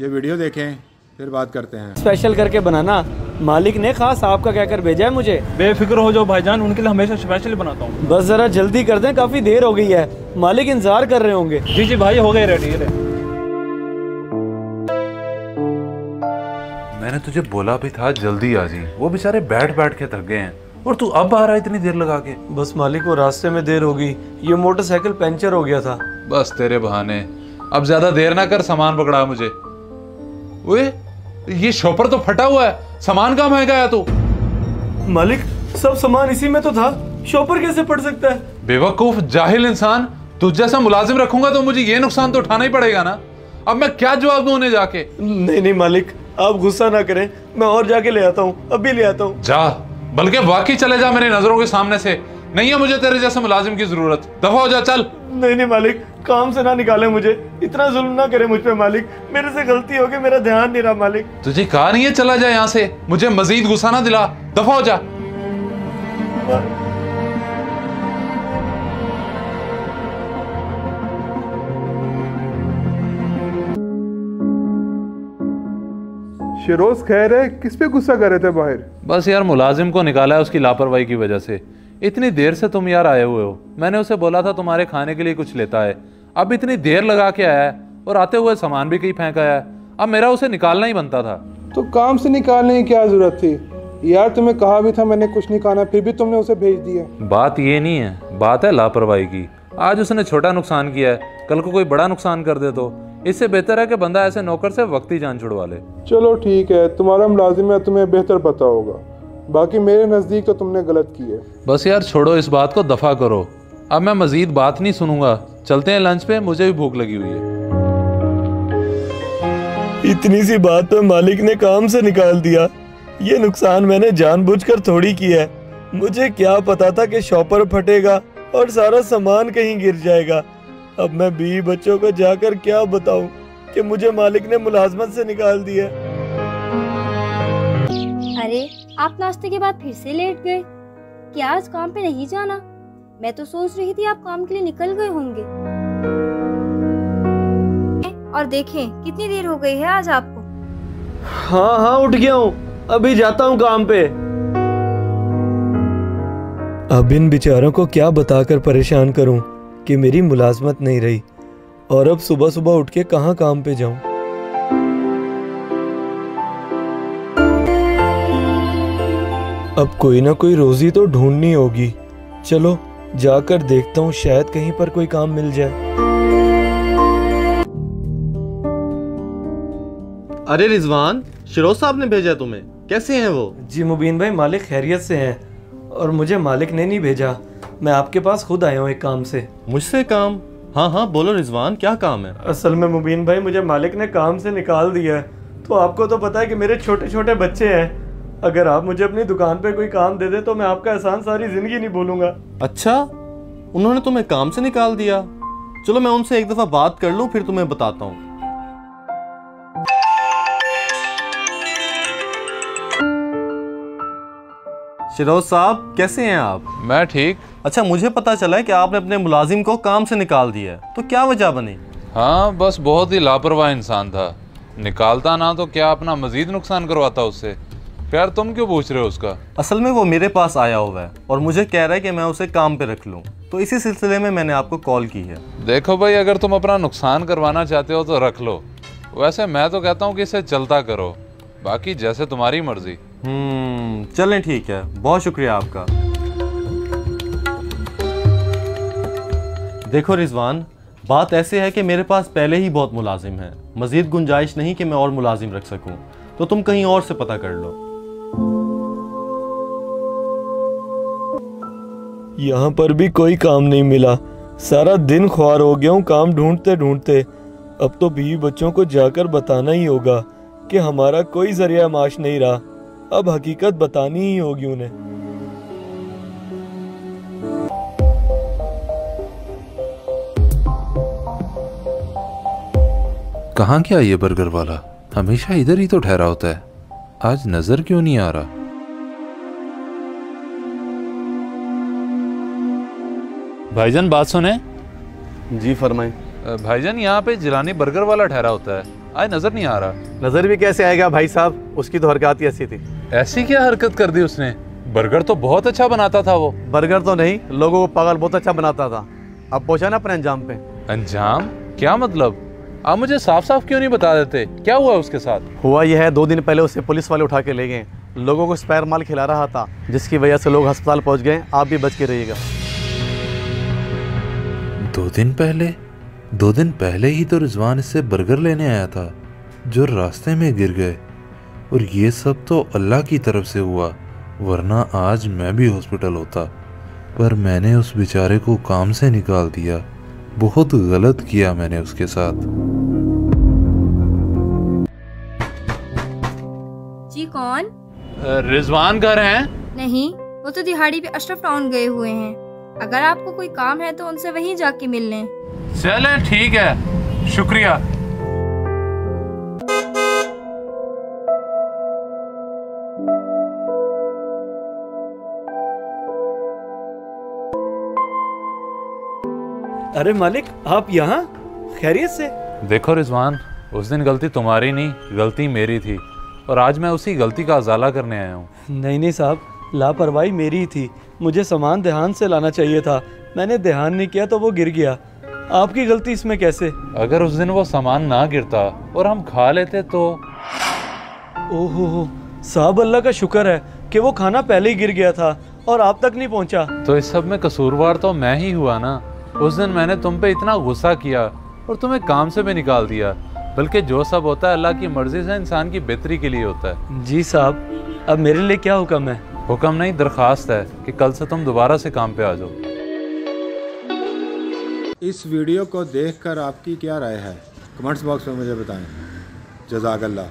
ये वीडियो देखें फिर बात करते हैं। स्पेशल करके बनाना, मालिक ने खास आपका कहकर भेजा है मुझे। बेफिक्र हो जाओ भाईजान, उनके लिए हमेशा स्पेशल बनाता हूँ। बस जरा जल्दी कर दें, काफी देर हो गई है, मालिक इंतजार कर रहे होंगे। जी जी भाई, हो गए रेडी। मैंने तुझे बोला भी था जल्दी आ जी, वो बेचारे बैठ बैठ के थक गए हैं और तू अब आ रहा है इतनी देर लगा के। बस मालिक, वो रास्ते में देर हो गई, ये मोटरसाइकिल पंचर हो गया था। बस तेरे बहाने, अब ज्यादा देर ना कर, सामान पकड़ा मुझे। ओए ये शॉपर तो फटा हुआ है, सामान कहाँ महंगा है तू? मालिक सब सामान इसी में तो था, शॉपर कैसे पड़ सकता है? बेवकूफ जाहिल इंसान, तुझ जैसा मुलाजिम रखूंगा तो मुझे ये नुकसान तो उठाना ही पड़ेगा ना। अब मैं क्या जवाब दूं उन्हें जाके? नहीं नहीं मालिक, आप गुस्सा ना करें, मैं और जाके ले आता हूँ, अभी ले आता हूँ। जा, बल्कि वाकई चले जा मेरी नजरों के सामने से। नहीं है मुझे तेरे जैसे मुलाजिम की जरूरत, दफा हो जा, चल। नहीं नहीं मालिक, काम से ना निकाले मुझे, इतना जुल्म ना करे मुझ पे मालिक, मेरे से गलती हो गई, मेरा ध्यान नहीं रहा मालिक। तुझे कहा नहीं है चला जा यहाँ से, मुझे मजीद गुस्सा ना दिला, दफा हो जा। शिरोज खैर है, किस पे गुस्सा कर रहे थे बाहर? बस यार मुलाजिम को निकाला है उसकी लापरवाही की वजह से। इतनी देर से तुम यार आए हुए हो, मैंने उसे बोला था तुम्हारे खाने के लिए कुछ लेता है, अब इतनी देर लगा के आया है और आते हुए सामान भी कहीं फेंक आया है। अब मेरा उसे निकालना ही बनता था। तो काम से निकालने की क्या जरूरत थी यार? तुम्हें कहा भी था मैंने कुछ नहीं खाना, फिर भी तुमने उसे भेज दिया। बात ये नहीं है, बात है लापरवाही की। आज उसने छोटा नुकसान किया है, कल को कोई बड़ा नुकसान कर दे तो इससे बेहतर है कि बंदा ऐसे नौकर से वक्त ही जान छुड़वा ले। चलो ठीक है, तुम्हारा मुलाजिम है, तुम्हें बेहतर पता होगा, बाकी मेरे नज़दीक तो तुमने गलत की है। बस यार छोड़ो इस बात को, दफा करो। अब मैं मजीद बात नहीं सुनूंगा, चलते हैं लंच पे, मुझे भी भूख लगी हुई है। इतनी सी बात पे मालिक ने काम से निकाल दिया। ये नुकसान मैंने जानबूझकर थोड़ी किया है, मुझे क्या पता था कि शॉपर फटेगा और सारा सामान कहीं गिर जाएगा। अब मैं बीवी बच्चों को जाकर क्या बताऊं कि मुझे मालिक ने मुलाजमत से निकाल दिया। अरे आप नाश्ते के बाद फिर से लेट गए, क्या आज काम पे नहीं जाना? मैं तो सोच रही थी आप काम के लिए निकल गए होंगे। और देखें कितनी देर हो गई है आज आपको। हाँ हाँ उठ गया हूँ, अभी जाता हूँ काम पे। अब इन बेचारों को क्या बताकर परेशान करूं कि मेरी मुलाजमत नहीं रही, और अब सुबह सुबह उठ के कहाँ काम पे जाऊं। अब कोई ना कोई रोजी तो ढूंढनी होगी, चलो जाकर देखता हूँ, शायद कहीं पर कोई काम मिल जाए। अरे रिजवान, शिरोज साहब ने भेजा तुम्हें, कैसे हैं वो? जी मुबीन भाई, मालिक खैरियत से हैं, और मुझे मालिक ने नहीं भेजा, मैं आपके पास खुद आया हूँ एक काम से। मुझसे काम? हाँ हाँ बोलो रिजवान, क्या काम है? असल में मुबीन भाई, मुझे मालिक ने काम से निकाल दिया है, तो आपको तो पता है कि मेरे छोटे छोटे बच्चे हैं, अगर आप मुझे अपनी दुकान पे कोई काम दे दे तो मैं आपका एहसान सारी जिंदगी नहीं भूलूंगा। अच्छा, उन्होंने तुम्हें काम से निकाल दिया? चलो मैं उनसे एक दफा बात कर लूँ, फिर तुम्हें बताता हूँ। शिरोज साहब कैसे हैं आप? मैं ठीक। अच्छा, मुझे पता चला है कि आपने अपने मुलाजिम को काम से निकाल दिया है, तो क्या वजह बनी? हाँ बस बहुत ही लापरवाह इंसान था, निकालता ना तो क्या अपना मजीद नुकसान करवाता उससे। खैर तुम क्यों पूछ रहे हो उसका? असल में वो मेरे पास आया हुआ है और मुझे कह रहा है कि मैं उसे काम पे रख लूँ, तो इसी सिलसिले में मैंने आपको कॉल की है। देखो भाई, अगर तुम अपना नुकसान करवाना चाहते हो तो रख लो, वैसे मैं तो कहता हूँ कि इसे चलता करो, बाकी जैसे तुम्हारी मर्जी। चलें ठीक है, बहुत शुक्रिया आपका। देखो रिजवान, बात ऐसे है कि मेरे पास पहले ही बहुत मुलाजिम हैं, मजीद गुंजाइश नहीं कि मैं और मुलाजिम रख सकूं, तो तुम कहीं और से पता कर लो। यहाँ पर भी कोई काम नहीं मिला, सारा दिन ख्वार हो गया हूँ काम ढूंढते ढूंढते। अब तो बीवी बच्चों को जाकर बताना ही होगा कि हमारा कोई जरिया माश नहीं रहा, अब हकीकत बतानी ही होगी उन्हें। कहाँ क्या ये बर्गर वाला? हमेशा इधर ही तो ठहरा होता है, आज नजर क्यों नहीं आ रहा? भाईजान बात सुने। जी फरमाएं। भाईजान यहाँ पे जिलानी बर्गर वाला ठहरा होता है, आज नजर नहीं आ रहा। नजर भी कैसे आएगा भाई साहब, उसकी तो हरकत ही ऐसी थी। ऐसी क्या हरकत कर दी उसने? बर्गर तो बहुत अच्छा बनाता था वो। बर्गर तो नहीं, लोगों को पागल बहुत अच्छा बनाता था। अब पहुंचा ना अपने अंजाम पे। अंजाम? क्या मतलब? आप मुझे साफ साफ क्यों नहीं बता देते, क्या हुआ उसके साथ? हुआ यह है, 2 दिन पहले उसे पुलिस वाले उठा के ले गए। लोगों को स्पेयर माल खिला रहा था, जिसकी वजह से लोग अस्पताल पहुंच गए। आप भी बच के रहिएगा। 2 दिन पहले ही तो रिजवान इससे बर्गर लेने आया था, जो रास्ते में गिर गए। और ये सब तो अल्लाह की तरफ से हुआ, वरना आज मैं भी हॉस्पिटल होता। पर मैंने उस बेचारे को काम से निकाल दिया। बहुत गलत किया मैंने उसके साथ। जी कौन? रिजवान घर हैं? नहीं, वो तो दिहाड़ी पे अशरफ टाउन गए हुए हैं। अगर आपको कोई काम है तो उनसे वहीं जाके मिल लें। चले ठीक है, शुक्रिया। अरे मालिक, आप यहाँ खैरियत से? देखो रिजवान, उस दिन गलती तुम्हारी नहीं, गलती मेरी थी। और आज मैं उसी गलती का अजाला करने आया हूँ। नहीं साहब, लापरवाही मेरी ही थी। मुझे सामान ध्यान से लाना चाहिए था। मैंने ध्यान नहीं किया तो वो गिर गया। आपकी गलती इसमें कैसे? अगर उस दिन वो सामान ना गिरता और हम खा लेते तो। ओहो साहब, अल्लाह का शुक्र है कि वो खाना पहले ही गिर गया था और आप तक नहीं पहुंचा। तो इस सब में कसूरवार तो मैं ही हुआ ना। उस दिन मैंने तुम पे इतना गुस्सा किया और तुम्हें काम से भी निकाल दिया। बल्कि जो सब होता है अल्लाह की मर्जी से इंसान की बेहतरी के लिए होता है। जी साहब, अब मेरे लिए क्या हुक्म है? हुक्म नहीं, दरख्वास्त है कि कल से तुम दोबारा से काम पे आ जाओ। इस वीडियो को देखकर आपकी क्या राय है? कमेंट्स बॉक्स में मुझे बताएं। जज़ाकल्लाह।